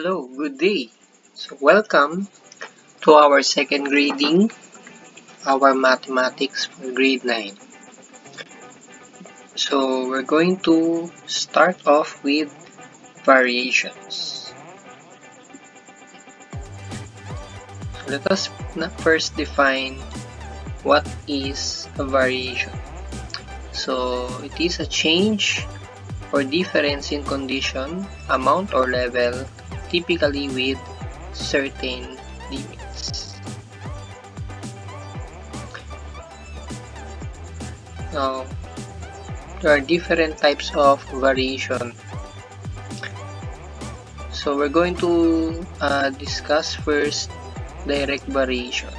Hello, good day. So welcome to our second grading, our mathematics for grade 9. So we're going to start off with variations. So let us first define what is a variation. So it is a change or difference in condition, amount or level, typically with certain limits. Now, there are different types of variation. So we're going to discuss first direct variation.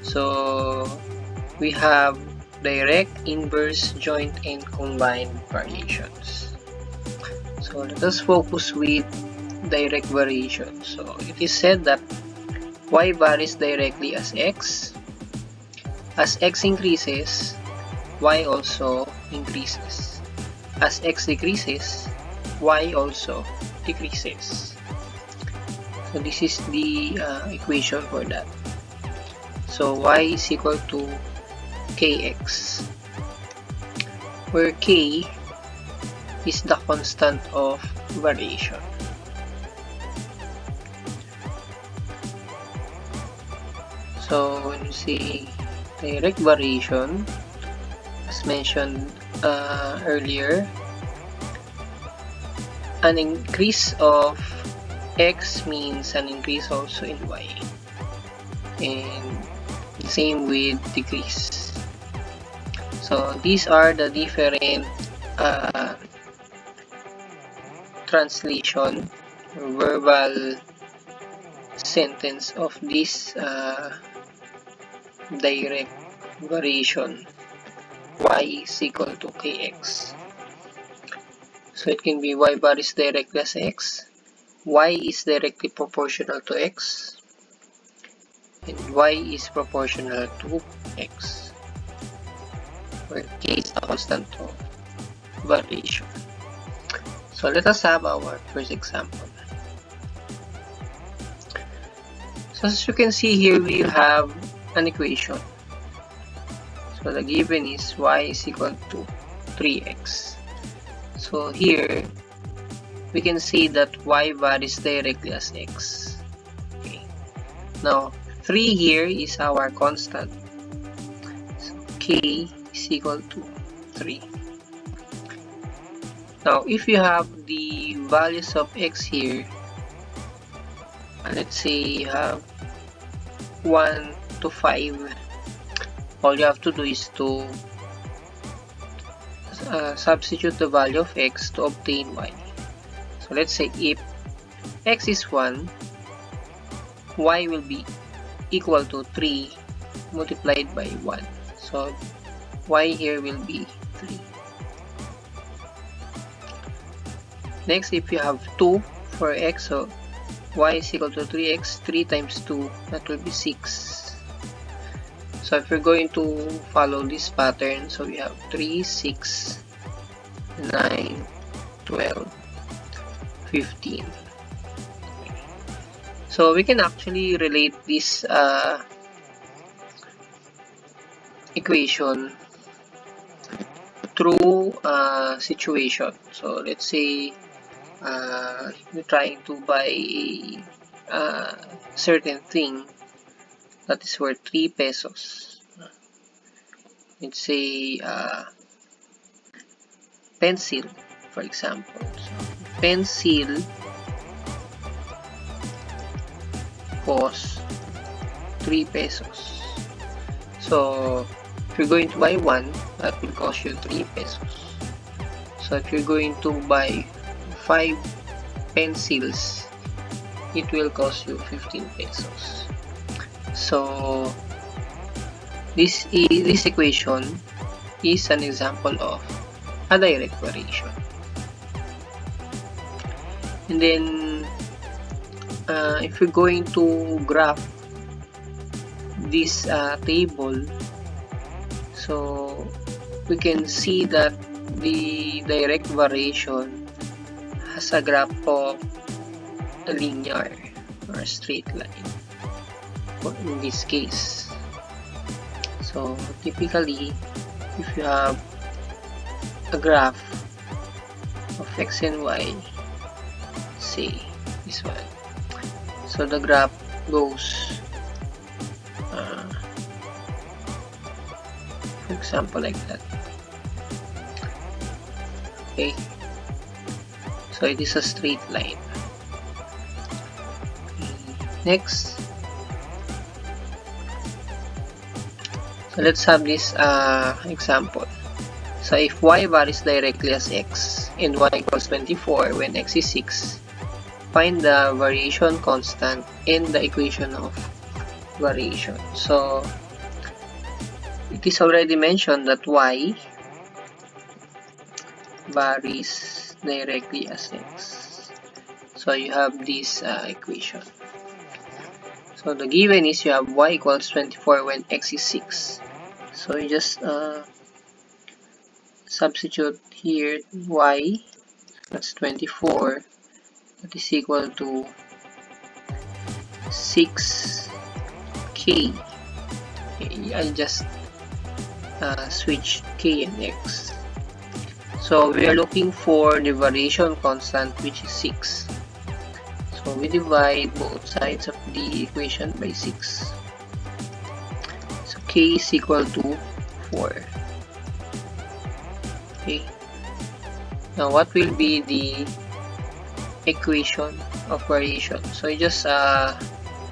So we have direct, inverse, joint, and combined variations. So let us focus with direct variation. So it is said that y varies directly as x. As x increases, y also increases. As x decreases, y also decreases. So this is the equation for that. So y is equal to kx, where k is the constant of variation. So when you say direct variation, as mentioned earlier, an increase of x means an increase also in y, and the same with decrease. So these are the different translation or verbal sentence of this direct variation, y is equal to kx. So it can be y varies directly as x, y is directly proportional to x, and y is proportional to x, where k is the constant of variation. So let us have our first example. So as you can see here, we have an equation. So the given is y is equal to 3x. So here we can see that y varies directly as x. Okay. Now 3 here is our constant. So k is equal to 3. Now if you have the values of x here, let's say you have 1 to 5, all you have to do is to substitute the value of x to obtain y. So let's say if x is 1, y will be equal to 3 multiplied by 1. So y here will be 3. Next, if you have 2 for x, so y is equal to 3x, 3 times 2, that will be 6. So if you're going to follow this pattern, so we have 3, 6, 9, 12, 15. So we can actually relate this equation through a situation. So let's say you're trying to buy a certain thing that is worth 3 pesos. Let's say pencil, for example. So pencil costs 3 pesos. So if you're going to buy one, that will cost you 3 pesos. So if you're going to buy 5 pencils, it will cost you 15 pesos. So this equation is an example of a direct variation. And then if we're going to graph this table, so we can see that the direct variation has a graph of a linear or a straight line in this case. So typically, if you have a graph of x and y, say this one, so the graph goes for example like that. Okay, so it is a straight line. Next, so let's have this example. So if y varies directly as x and y equals 24 when x is 6, find the variation constant in the equation of variation. So it is already mentioned that y varies directly as x. So you have this equation. So the given is you have y equals 24 when x is 6. So you just substitute here y, that's 24, that is equal to 6k. Okay, I just switch k and x. So we are looking for the variation constant, which is 6. So we divide both sides of the equation by 6. So k is equal to 4. Okay. Now what will be the equation of variation? So you just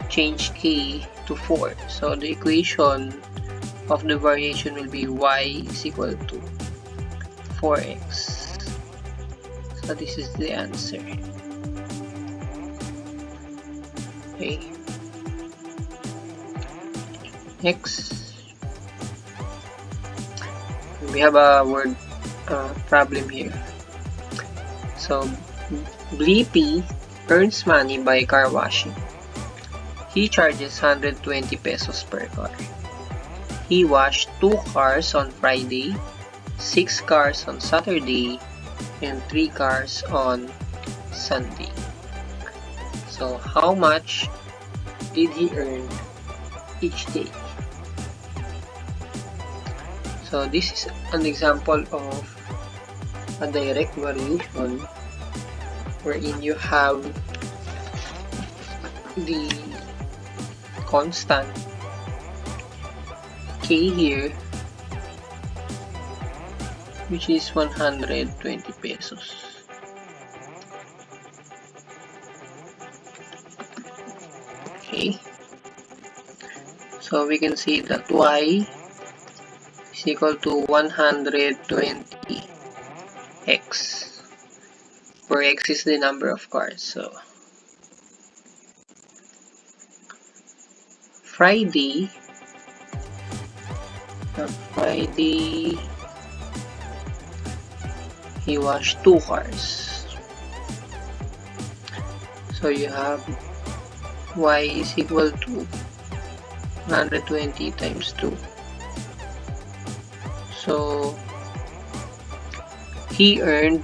change k to 4. So the equation of the variation will be y is equal to 4x. So this is the answer. Okay. Next, we have a word problem here. So Blippi earns money by car washing. He charges 120 pesos per car. He washed 2 cars on Friday, 6 cars on Saturday, and 3 cars on Sunday. So how much did he earn each day? So this is an example of a direct variation wherein you have the constant k here, which is 120 pesos. Okay, so we can see that y is equal to 120x, where x is the number of cars. So Friday he washed 2 cars. So you have y is equal to 120 times 2. So he earned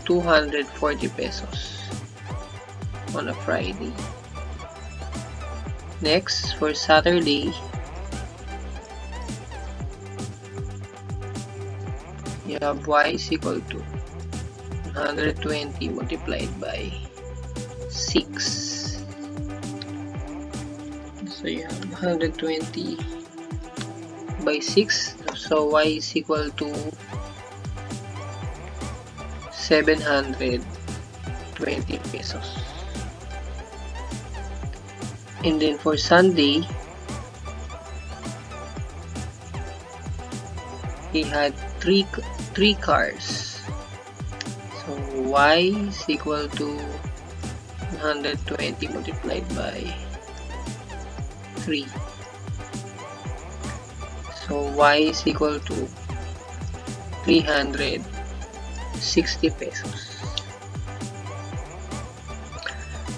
240 pesos on a Friday. Next, for Saturday, you have y is equal to 120 multiplied by 6. So you have 120 by 6. So y is equal to 720 pesos. And then for Sunday, he had three cars. So y is equal to 120 multiplied by 3. So y is equal to 360 pesos.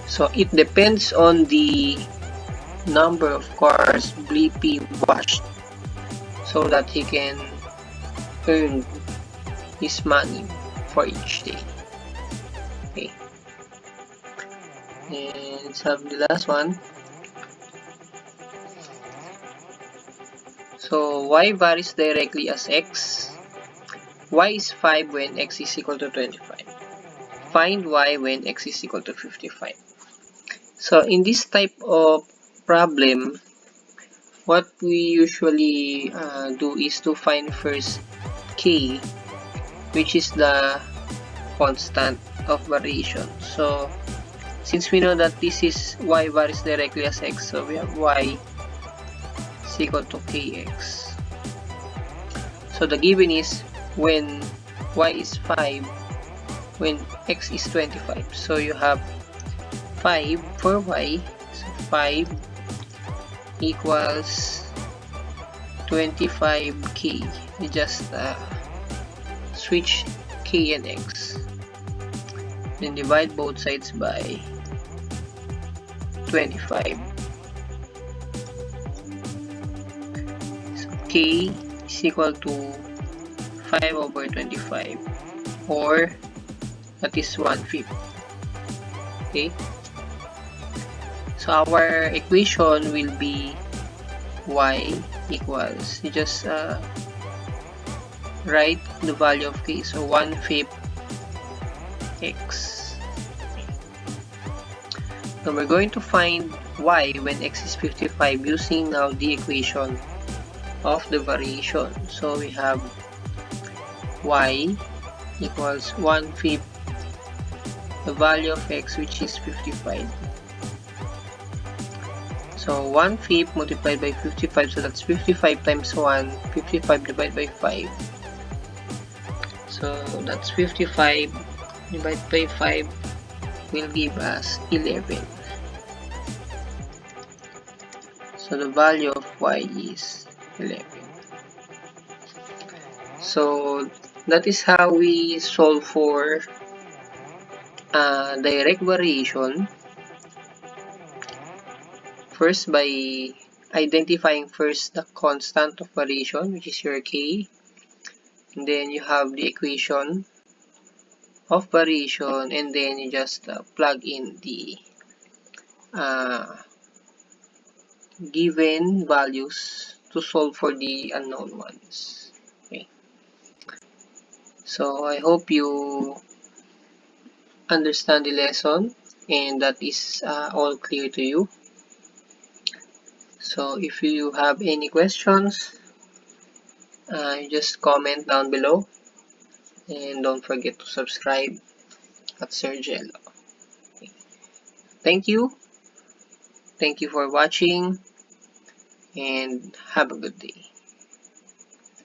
So it depends on the number of cars Blippi washed so that he can earn his money for each day. Okay. And let's have the last one. So y varies directly as x. Y is 5 when x is equal to 25. Find y when x is equal to 55. So in this type of problem, what we usually do is to find first k, which is the constant of variation. So since we know that this is y varies directly as x, so we have y is equal to kx. So the given is when y is 5, when x is 25. So you have 5 for y, so 5 equals 25k. You just switch k and x, then divide both sides by 25. So k is equal to 5 over 25, or that is 1/5. Okay, so our equation will be y equals, you just write the value of k, so 1/5 x. Now we're going to find y when x is 55 using now the equation of the variation. So we have y equals 1/5 the value of x, which is 55. So 1/5 multiplied by 55, so that's 55 times 1, 55 divided by 5. So that's 55 divided by 5 will give us 11. So the value of y is 11. So that is how we solve for direct variation. First, by identifying first the constant of variation, which is your k, and then you have the equation of variation, and then you just plug in the uh, given values to solve for the unknown ones. Okay, so I hope you understand the lesson and that is all clear to you. So if you have any questions, you just comment down below, and don't forget to subscribe at Sergello. Okay. Thank you for watching, and have a good day.